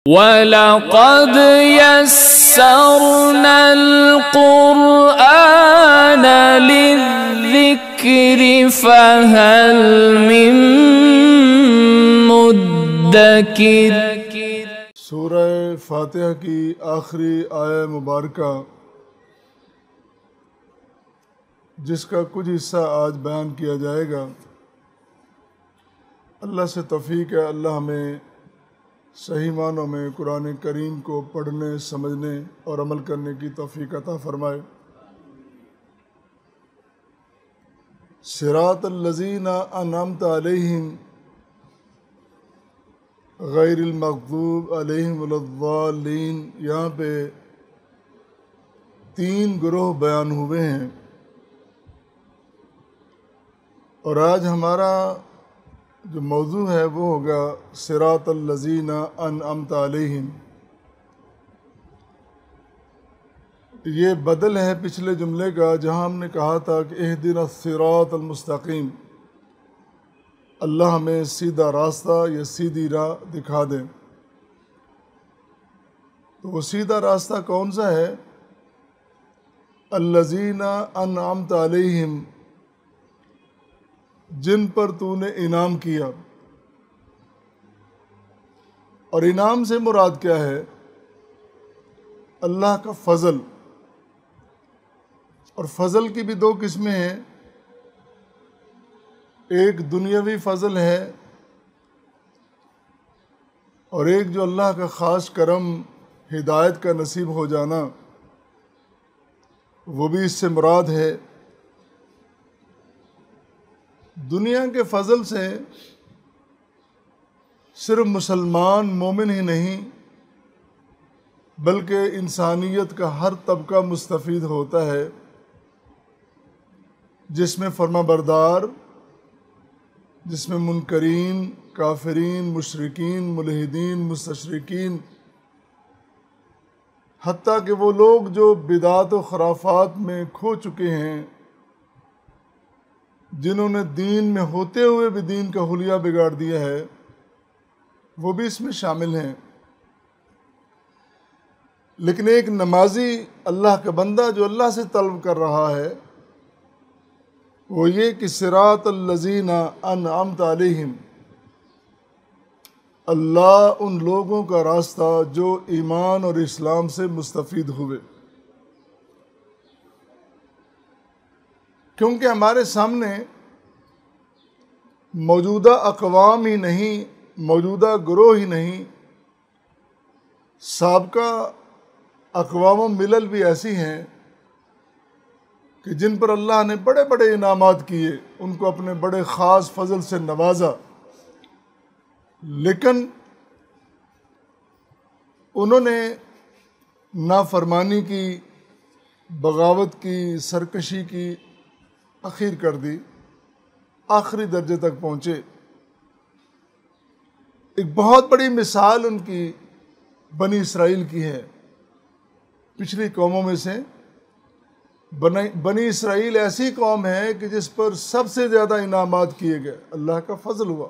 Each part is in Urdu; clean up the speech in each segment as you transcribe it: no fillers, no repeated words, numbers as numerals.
وَلَقَدْ يَسَّرْنَا الْقُرْآنَ لِلذِّكْرِ فَهَلْ مِن مُدَّكِرٍ۔ سورہ فاتحہ کی آخری آیہ مبارکہ جس کا کچھ حصہ آج بیان کیا جائے گا، اللہ سے توفیق ہے اللہ ہمیں صحیح معنوں میں قرآن کریم کو پڑھنے، سمجھنے اور عمل کرنے کی توفیق عطا فرمائے۔ صراط الذین انعمت علیہم غیر المغضوب علیہم ولا الضالین، یہاں پہ 3 گروہ بیان ہوئے ہیں، اور آج ہمارا جو موضوع ہے وہ ہوگا صراط الذین انعمت علیہم۔ یہ بدل ہے پچھلے جملے کا جہاں ہم نے کہا تھا کہ اہدنا الصراط المستقیم، اللہ ہمیں سیدھا راستہ یا سیدھی راہ دکھا دے۔ تو وہ سیدھا راستہ کون سا ہے؟ الذین انعمت علیہم، جن پر تو نے انعام کیا۔ اور انعام سے مراد کیا ہے؟ اللہ کا فضل۔ اور فضل کی بھی 2 قسمیں ہیں، ایک دنیاوی فضل ہے اور ایک جو اللہ کا خاص کرم ہدایت کا نصیب ہو جانا، وہ بھی اس سے مراد ہے۔ دنیا کے فضل سے صرف مسلمان مومن ہی نہیں بلکہ انسانیت کا ہر طبقہ مستفید ہوتا ہے، جس میں فرما بردار، جس میں منکرین، کافرین، مشرکین، ملحدین، مستشرکین، حتیٰ کہ وہ لوگ جو بدعات و خرافات میں کھو چکے ہیں، جنہوں نے دین میں ہوتے ہوئے بھی دین کا حلیہ بگاڑ دیا ہے، وہ بھی اس میں شامل ہیں۔ لیکن ایک نمازی اللہ کا بندہ جو اللہ سے طلب کر رہا ہے وہ یہ کہ صراط الذین انعمت علیہم، اللہ ان لوگوں کا راستہ جو ایمان اور اسلام سے مستفید ہوئے۔ کیونکہ ہمارے سامنے موجودہ اقوام ہی نہیں، موجودہ گروہ ہی نہیں، سابقہ اقوام و ملل بھی ایسی ہیں کہ جن پر اللہ نے بڑے بڑے انعامات کیے، ان کو اپنے بڑے خاص فضل سے نوازا، لیکن انہوں نے نافرمانی کی، بغاوت کی، سرکشی کی، تاخیر کر دی، آخری درجے تک پہنچے۔ ایک بہت بڑی مثال ان کی بنی اسرائیل کی ہے۔ پچھلی قوموں میں سے بنی اسرائیل ایسی قوم ہے کہ جس پر سب سے زیادہ انعامات کیے گئے، اللہ کا فضل ہوا۔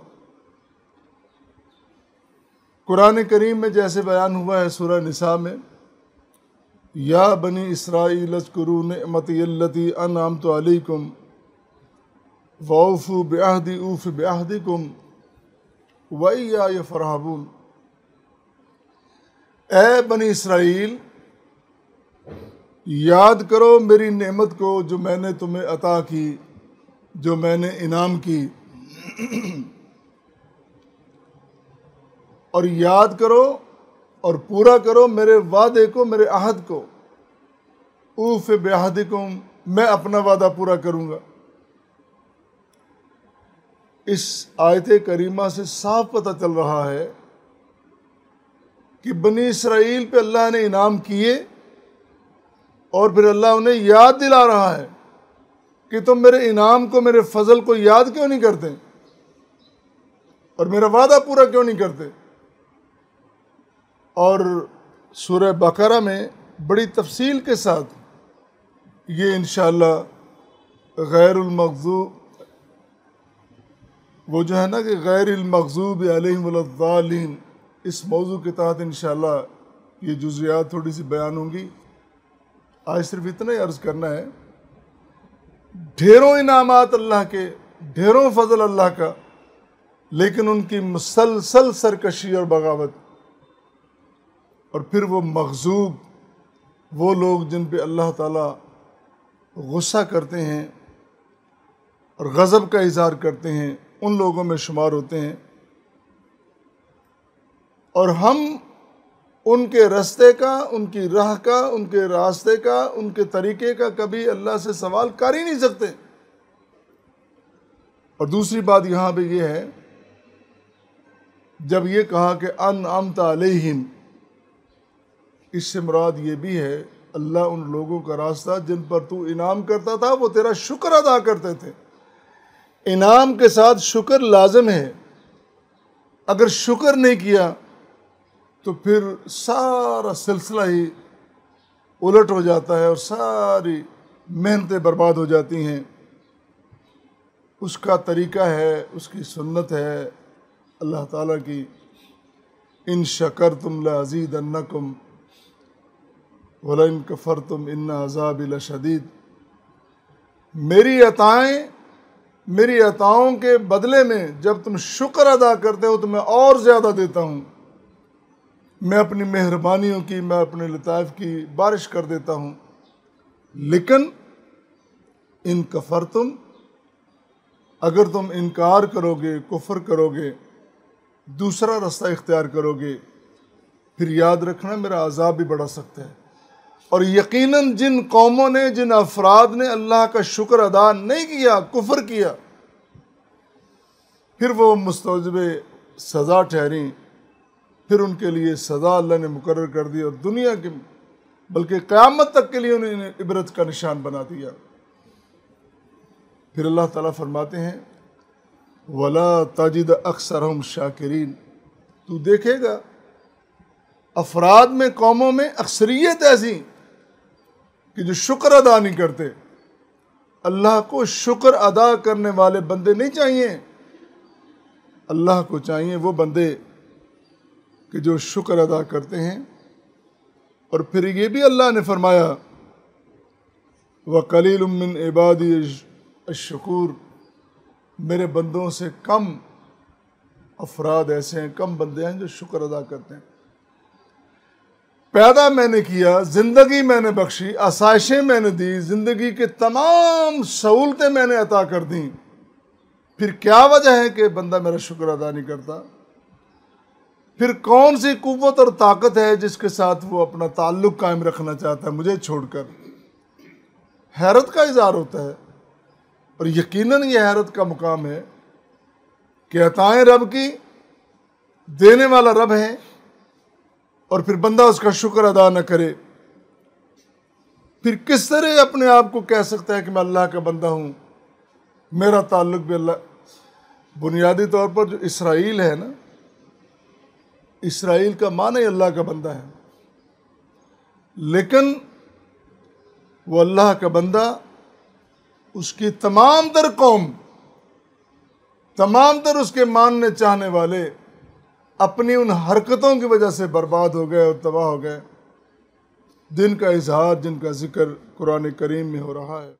قرآن کریم میں جیسے بیان ہوا ہے سورہ نساء میں، یا بنی اسرائیل اذکروا نعمتی التی انعمت علیکم وَأَوْفُوا بِعَہْدِی أُوفِ بِعَہْدِکُمْ وَإِیَّایَ فَارْہَبُونِ۔ اے بنی اسرائیل، یاد کرو میری نعمت کو جو میں نے تمہیں عطا کی، جو میں نے انعام کی، اور یاد کرو اور پورا کرو میرے وعدے کو، میرے عہد کو۔ اوف بعہدکم، میں اپنا وعدہ پورا کروں گا۔ اس آیت کریمہ سے صاف پتہ چل رہا ہے کہ بنی اسرائیل پہ اللہ نے انعام کیے، اور پھر اللہ انہیں یاد دلا رہا ہے کہ تم میرے انعام کو، میرے فضل کو یاد کیوں نہیں کرتے، اور میرا وعدہ پورا کیوں نہیں کرتے۔ اور سورہ بقرہ میں بڑی تفصیل کے ساتھ یہ انشاءاللہ غیر المغضوب، وہ جو ہے نا کہ غیر المغضوب علیہم ولا الضالین، اس موضوع کے تحت انشاءاللہ یہ جزیات تھوڑی سی بیان ہوں گی۔ آج صرف اتنا ہی عرض کرنا ہے، ڈھیروں انعامات اللہ کے، ڈھیروں فضل اللہ کا، لیکن ان کی مسلسل سرکشی اور بغاوت، اور پھر وہ مغضوب، وہ لوگ جن پہ اللہ تعالیٰ غصہ کرتے ہیں اور غضب کا اظہار کرتے ہیں، ان لوگوں میں شمار ہوتے ہیں، اور ہم ان کے رستے کا، ان کی راہ کا، ان کے راستے کا، ان کے طریقے کا کبھی اللہ سے سوال کر ہی نہیں سکتے۔ اور دوسری بات یہاں پہ یہ ہے، جب یہ کہا کہ انعمت علیہم، اس سے مراد یہ بھی ہے اللہ ان لوگوں کا راستہ جن پر تو انعام کرتا تھا، وہ تیرا شکر ادا کرتے تھے۔ انعام کے ساتھ شکر لازم ہے، اگر شکر نہیں کیا تو پھر سارا سلسلہ ہی الٹ ہو جاتا ہے اور ساری محنتیں برباد ہو جاتی ہیں۔ اس کا طریقہ ہے، اس کی سنت ہے اللہ تعالیٰ کی، ان شکرتم لازیدنکم وَلَئِن کَفَرْتُمْ إِنَّ عَذَابِي لَشَدِيدٌ۔ میری عطاؤں کے بدلے میں جب تم شکر ادا کرتے ہو تو میں اور زیادہ دیتا ہوں، میں اپنی مہربانیوں کی، میں اپنے لطائف کی بارش کر دیتا ہوں۔ لیکن ان کفرتم، اگر تم انکار کرو گے، کفر کرو گے، دوسرا راستہ اختیار کرو گے، پھر یاد رکھنا میرا عذاب بھی بڑا سخت ہے۔ اور یقیناً جن قوموں نے، جن افراد نے اللہ کا شکر ادا نہیں کیا، کفر کیا، پھر وہ مستوجب سزا ٹھہری، پھر ان کے لیے سزا اللہ نے مقرر کر دی، اور دنیا کے بلکہ قیامت تک کے لیے انہیں عبرت کا نشان بنا دیا۔ پھر اللہ تعالیٰ فرماتے ہیں وَلَا تَجِدَ أَكْثَرَهُمْ شَاكِرِينَ، تو دیکھے گا افراد میں، قوموں میں اکثریت ایسی کہ جو شکر ادا نہیں کرتے۔ اللہ کو شکر ادا کرنے والے بندے نہیں چاہیے، اللہ کو چاہیے وہ بندے کہ جو شکر ادا کرتے ہیں۔ اور پھر یہ بھی اللہ نے فرمایا وَقَلِيلٌ مِّنْ عِبَادِيَ الشَّكُورُ، میرے بندوں سے کم افراد ایسے ہیں، کم بندے ہیں جو شکر ادا کرتے ہیں۔ پیدا میں نے کیا، زندگی میں نے بخشی، آسائشیں میں نے دی، زندگی کے تمام سہولتیں میں نے عطا کر دیں، پھر کیا وجہ ہے کہ بندہ میرا شکر ادا نہیں کرتا؟ پھر کون سی قوت اور طاقت ہے جس کے ساتھ وہ اپنا تعلق قائم رکھنا چاہتا ہے مجھے چھوڑ کر؟ حیرت کا اظہار ہوتا ہے، اور یقیناً یہ حیرت کا مقام ہے کہ عطائیں رب کی، دینے والا رب ہے، اور پھر بندہ اس کا شکر ادا نہ کرے، پھر کس طرح اپنے آپ کو کہہ سکتا ہے کہ میں اللہ کا بندہ ہوں، میرا تعلق بھی اللہ۔ بنیادی طور پر جو اسرائیل ہے نا، اسرائیل کا معنی اللہ کا بندہ ہے، لیکن وہ اللہ کا بندہ، اس کی تمام تر قوم، تمام تر اس کے ماننے چاہنے والے اپنی ان حرکتوں کی وجہ سے برباد ہو گئے اور تباہ ہو گئے، جن کا اظہار، جن کا ذکر قرآن کریم میں ہو رہا ہے۔